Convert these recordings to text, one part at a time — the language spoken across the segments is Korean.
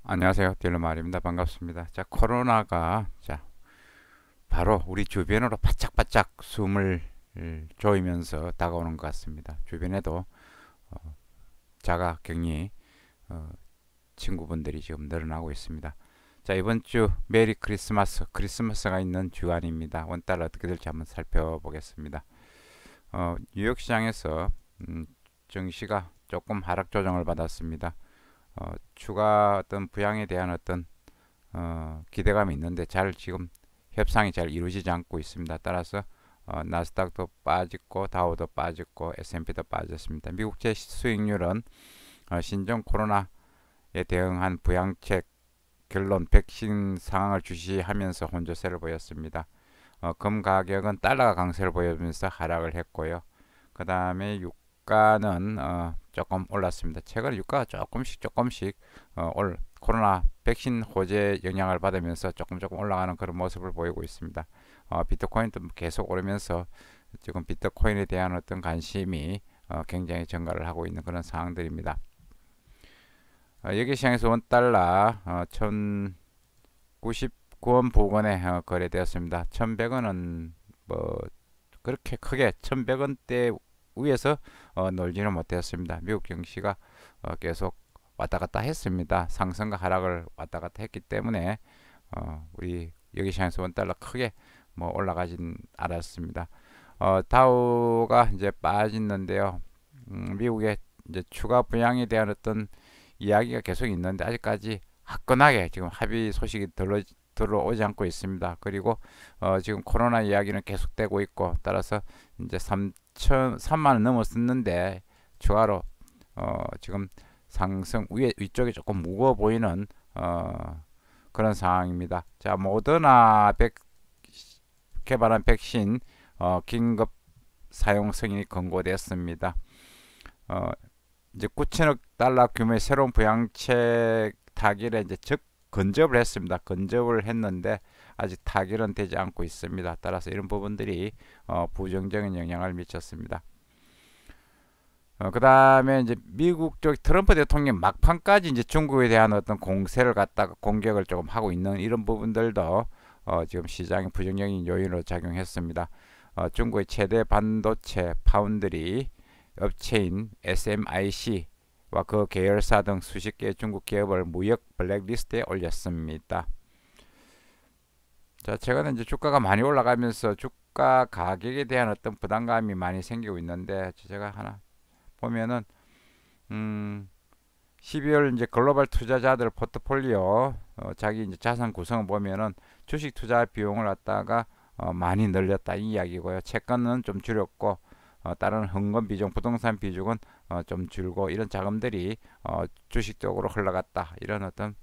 안녕하세요. 딜러말입니다. 반갑습니다. 자, 코로나가 바로 우리 주변으로 바짝바짝 숨을 조이면서 다가오는 것 같습니다. 주변에도 자가 격리 친구분들이 지금 늘어나고 있습니다. 자, 이번 주 메리 크리스마스가 있는 주간입니다. 원달 어떻게 될지 한번 살펴보겠습니다. 뉴욕 시장에서 증시가 조금 하락 조정을 받았습니다. 추가 어떤 부양에 대한 어떤 기대감이 있는데 지금 협상이 잘 이루어지지 않고 있습니다. 따라서 나스닥도 빠졌고 다우도 빠졌고 S&P도 빠졌습니다. 미국제 수익률은 신종 코로나에 대응한 부양책 결론 백신 상황을 주시하면서 혼조세를 보였습니다. 금 가격은 달러가 강세를 보이면서 하락을 했고요. 그 다음에 유가는 조금 올랐습니다. 최근 유가가 조금씩 코로나 백신 호재 영향을 받으면서 조금 올라가는 그런 모습을 보이고 있습니다. 비트코인도 계속 오르면서 지금 비트코인에 대한 어떤 관심이 굉장히 증가를 하고 있는 그런 상황들입니다. 여기 시장에서 원달러 1099원 부근에 거래되었습니다. 1100원은 뭐 그렇게 크게 1100원대 위에서 놀지는 못했습니다. 미국 증시가 계속 왔다 갔다 했습니다. 상승과 하락을 왔다 갔다 했기 때문에 우리 여기 시장에서 원달러 크게 뭐 올라가진 않았습니다. 다우가 이제 빠지는데요. 미국의 이제 추가 부양에 대한 어떤 이야기가 계속 있는데 아직까지 화끈하게 지금 합의 소식이 들어오지 않고 있습니다. 그리고 지금 코로나 이야기는 계속되고 있고 따라서 이제 3만 원 넘었었는데 추가로 지금 상승 위쪽이 조금 무거워 보이는 그런 상황입니다. 자, 모더나 개발한 백신 긴급 사용 승인이 권고됐습니다. 이제 9천억 달러 규모의 새로운 부양책 타결에 이제 건접을 했습니다. 건접을 했는데 아직 타결은 되지 않고 있습니다. 따라서 이런 부분들이 부정적인 영향을 미쳤습니다. 그 다음에 이제 미국 쪽 트럼프 대통령 막판까지 이제 중국에 대한 어떤 공세를 갖다가 공격을 조금 하고 있는 이런 부분들도 지금 시장의 부정적인 요인으로 작용했습니다. 중국의 최대 반도체 파운드리 업체인 SMIC와 그 계열사 등 수십 개의 중국 기업을 무역 블랙리스트에 올렸습니다. 자, 최근에 이제 주가가 많이 올라가면서 주가 가격에 대한 어떤 부담감이 많이 생기고 있는데 제가 하나 보면은 12월 이제 글로벌 투자자들 포트폴리오 자기 이제 자산 구성을 보면은 주식 투자 비용을 갖다가 많이 늘렸다 이 이야기고요. 채권은 좀 줄였고 다른 현금 비중, 부동산 비중은 좀 줄고 이런 자금들이 주식 쪽으로 흘러갔다 이런 어떤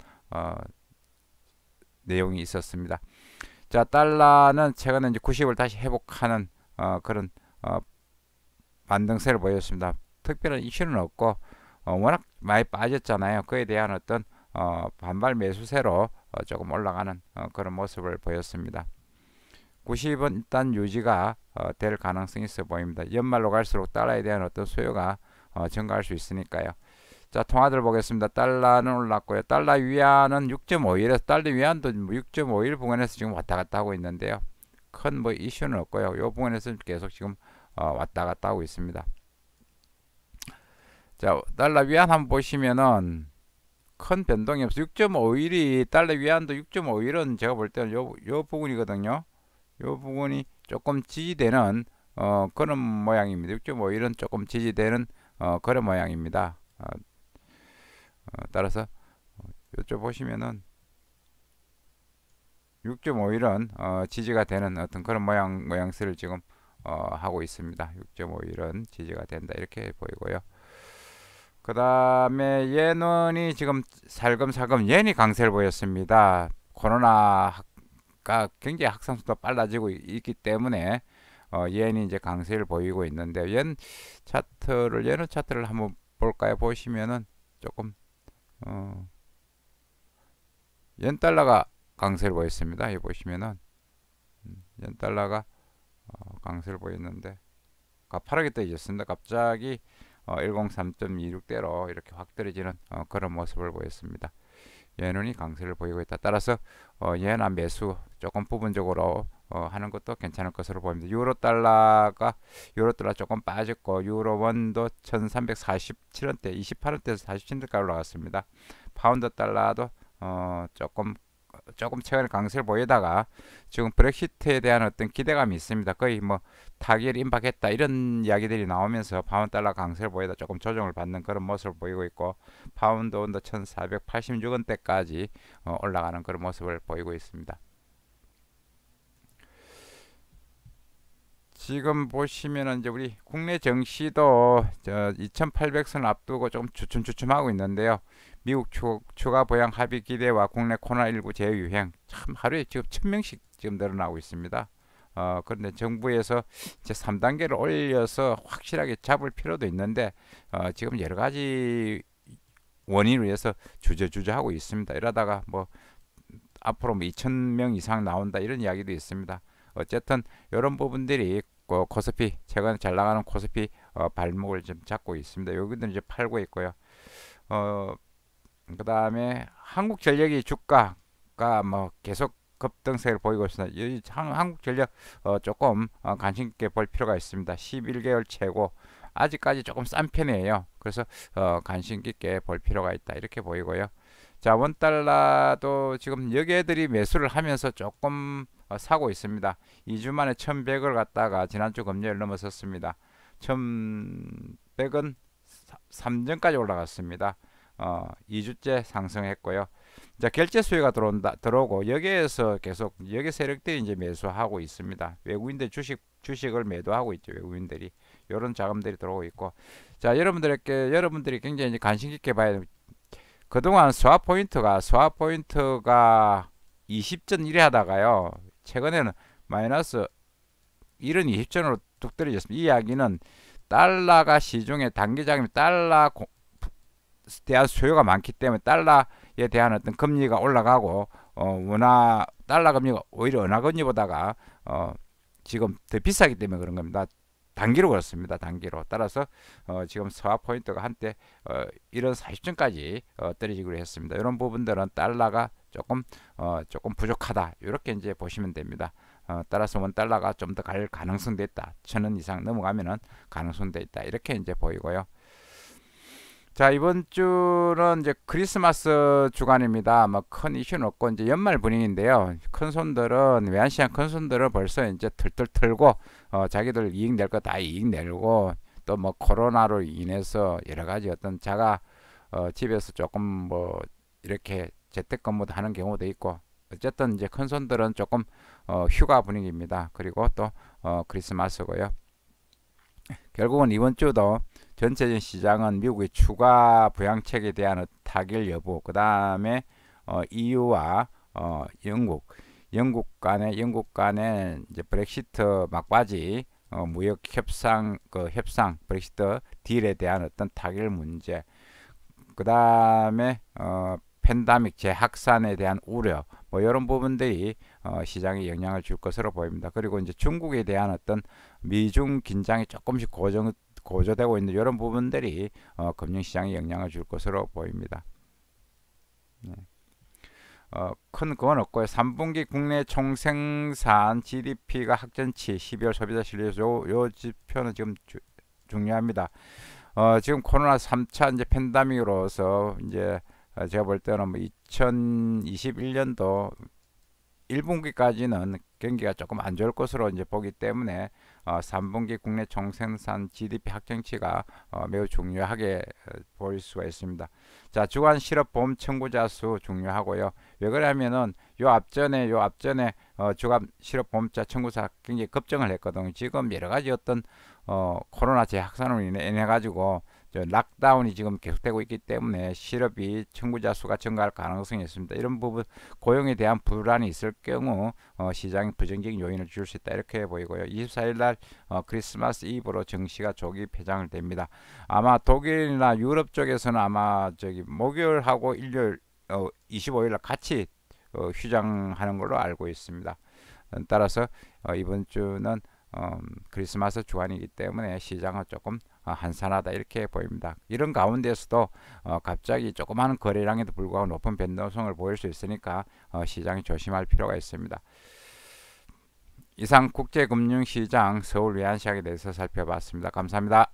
내용이 있었습니다. 자, 달러는 최근에 이제 90을 다시 회복하는 그런 반등세를 보였습니다. 특별한 이슈는 없고 워낙 많이 빠졌잖아요. 그에 대한 어떤 반발 매수세로 조금 올라가는 그런 모습을 보였습니다. 90은 일단 유지가 될 가능성이 있어 보입니다. 연말로 갈수록 달러에 대한 어떤 수요가 증가할 수 있으니까요. 자, 통화들 보겠습니다. 달러는 올랐고요. 달러 위안은 6.51에서 달러 위안도 6.51 부근에서 지금 왔다 갔다 하고 있는데요. 큰 뭐 이슈는 없고요. 이 부분에서 계속 지금 왔다 갔다 하고 있습니다. 자, 달러 위안 한번 보시면은 큰 변동이 없어. 6.51이 달러 위안도 6.51은 제가 볼 때는 요 부분이거든요. 요 부분이 조금 지지되는 그런 모양입니다. 6.51은 조금 지지되는 그런 모양입니다. 따라서 이쪽 보시면은 6.51은 지지가 되는 어떤 그런 모양새를 지금 하고 있습니다. 6.51은 지지가 된다 이렇게 보이고요. 그 다음에 예는이 지금 살금살금 옌이 강세를 보였습니다. 코로나가 굉장히 확산수도 빨라지고 있기 때문에 옌이 이제 강세를 보이고 있는데 예는 차트를 한번 볼까요? 보시면은 조금 옌 달러가 강세를 보였습니다. 여기 보시면은 옌 달러가 강세를 보였는데 가파르게 떠졌습니다. 갑자기 103.26대로 이렇게 확 떨어지는 그런 모습을 보였습니다. 연운이 강세를 보이고 있다. 따라서 예나 매수 조금 부분적으로 하는 것도 괜찮을 것으로 보입니다. 유로 달러 조금 빠졌고 유로 원도 1347원대 28원대에서 47원대까지 올라갔습니다. 파운드 달러도 조금 최근에 강세를 보이다가 지금 브렉시트에 대한 어떤 기대감이 있습니다. 거의 뭐 타결 임박했다 이런 이야기들이 나오면서 파운드 달러 강세를 보이다 조금 조정을 받는 그런 모습을 보이고 있고, 파운드 원도 1486원대까지 올라가는 그런 모습을 보이고 있습니다. 지금 보시면은 이제 우리 국내 증시도 2800선 앞두고 좀 주춤주춤하고 있는데요. 미국 추가 보양 합의 기대와 국내 코로나19 재유행 참 하루에 지금 1000명씩 지금 늘어나고 있습니다. 그런데 정부에서 이제 3단계를 올려서 확실하게 잡을 필요도 있는데 지금 여러 가지 원인으로 해서 주저하고 있습니다. 이러다가 뭐 앞으로 뭐 2000명 이상 나온다 이런 이야기도 있습니다. 어쨌든 이런 부분들이 코스피 최근에 잘 나가는 코스피 발목을 좀 잡고 있습니다. 여기도 이제 팔고 있고요. 그 다음에 한국전력이 주가가 뭐 계속 급등세를 보이고 있습니다. 이 한국전력 조금 관심 있게 볼 필요가 있습니다. 11개월 최고 아직까지 조금 싼 편이에요. 그래서 관심 있게 볼 필요가 있다 이렇게 보이고요. 자, 원달러도 지금 여기애들이 매수를 하면서 조금 사고 있습니다. 2주 만에 1100을 갔다가 지난주 금요일 넘어섰습니다. 1100은 3전까지 올라갔습니다. 2주째 상승했고요. 자, 결제 수요가 들어오고 여기에서 계속 여기 세력들이 이제 매수하고 있습니다. 외국인들 주식을 매도하고 있죠. 외국인들이 이런 자금들이 들어오고 있고, 자, 여러분들이 굉장히 이제 관심 깊게 봐야 됩니다. 그동안 스왑 포인트가 20전 1회 하다가요, 최근에는 마이너스 1은 20전으로 뚝 떨어졌습니다. 이 이야기는 달러가 시중에 단기자금이 달러에 대한 수요가 많기 때문에 달러에 대한 어떤 금리가 올라가고 달러 금리가 오히려 은하 금리보다가 지금 더 비싸기 때문에 그런 겁니다. 단기로 그렇습니다. 단기로. 따라서 지금 스왑 포인트가 한때 1원 40전까지 떨어지기로 했습니다. 이런 부분들은 달러가 조금 부족하다 이렇게 이제 보시면 됩니다. 따라서 원달러가 좀 더 갈 가능성도 있다. 1000원 이상 넘어가면은 가능성도 있다. 이렇게 이제 보이고요. 자, 이번 주는 이제 크리스마스 주간입니다. 뭐 큰 이슈는 없고 이제 연말 분위기인데요. 외환시장 큰 손들은 벌써 이제 털털 털고 자기들 이익 낼 거 다 이익 내고, 또 뭐 코로나로 인해서 여러 가지 어떤 집에서 조금 뭐 이렇게 재택근무도 하는 경우도 있고, 어쨌든 이제 큰 손들은 조금 휴가 분위기입니다. 그리고 또 크리스마스고요. 결국은 이번 주도 전체적인 시장은 미국의 추가 부양책에 대한 타결 여부, 그 다음에 EU와 영국 간의 이제 브렉시트 막바지 무역 협상 브렉시트 딜에 대한 어떤 타결 문제, 그 다음에 팬데믹 재확산에 대한 우려, 뭐 이런 부분들이 시장에 영향을 줄 것으로 보입니다. 그리고 이제 중국에 대한 어떤 미중 긴장이 조금씩 고조되고 있는 이런 부분들이 금융시장에 영향을 줄 것으로 보입니다. 네. 큰 그건 없고요. 3분기 국내 총생산 GDP가 확전치 12월 소비자 실료 요 지표는 지금 중요합니다. 지금 코로나 3차 이제 팬데믹으로서 이제 제가 볼 때는 뭐 2021년도 1분기까지는 경기가 조금 안 좋을 것으로 이제 보기 때문에 3분기 국내 총생산 GDP 확정치가 매우 중요하게 보일 수가 있습니다. 자, 주간 실업보험 청구자 수 중요하고요. 왜 그러냐면은 요 앞전에 주간 실업보험자 청구자 굉장히 급증을 했거든요. 지금 여러 가지 어떤 코로나 재확산으로 인해 가지고 락다운이 지금 계속되고 있기 때문에 실업이 청구자 수가 증가할 가능성이 있습니다. 이런 부분 고용에 대한 불안이 있을 경우 시장이 부정적인 요인을 줄 수 있다 이렇게 보이고요. 24일 날 크리스마스 이브로 증시가 조기 폐장을 됩니다. 아마 독일이나 유럽 쪽에서는 아마 목요일하고 일요일 25일 날 같이 휴장하는 걸로 알고 있습니다. 따라서 이번 주는 크리스마스 주간이기 때문에 시장은 조금 한산하다 이렇게 보입니다. 이런 가운데서도 갑자기 조그마한 거래량에도 불구하고 높은 변동성을 보일 수 있으니까 시장이 조심할 필요가 있습니다. 이상 국제금융시장 서울 외환시장에 대해서 살펴봤습니다. 감사합니다.